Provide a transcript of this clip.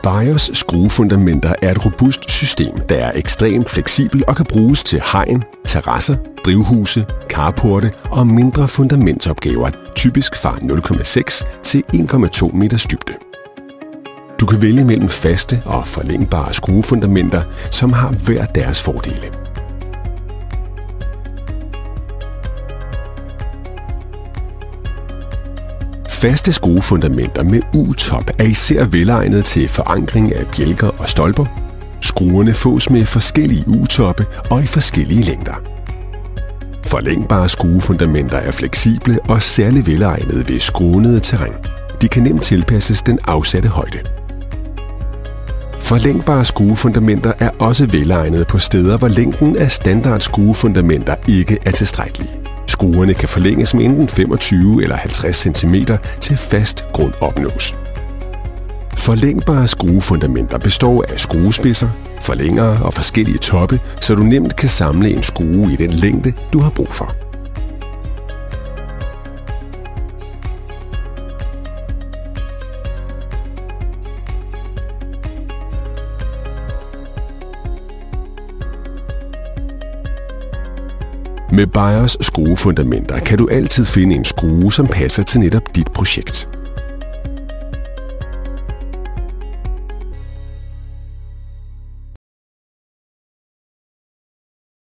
BIOS skruefundamenter er et robust system, der er ekstremt fleksibel og kan bruges til hegn, terrasser, drivhuse, carporte og mindre fundamentsopgaver, typisk fra 0,6 til 1,2 meters dybde. Du kan vælge mellem faste og forlængbare skruefundamenter, som har hver deres fordele. Faste skruefundamenter med U-top er især velegnet til forankring af bjælker og stolper. Skruerne fås med forskellige U-toppe og i forskellige længder. Forlængbare skruefundamenter er fleksible og særlig velegnede ved skrånede terræn. De kan nemt tilpasses den afsatte højde. Forlængbare skruefundamenter er også velegnede på steder, hvor længden af standard skruefundamenter ikke er tilstrækkelig. Skruerne kan forlænges med enten 25 eller 50 cm til fast grund opnås. Forlængbare skruefundamenter består af skruespidser, forlængere og forskellige toppe, så du nemt kan samle en skrue i den længde, du har brug for. Med BIOS skruefundamenter kan du altid finde en skrue, som passer til netop dit projekt.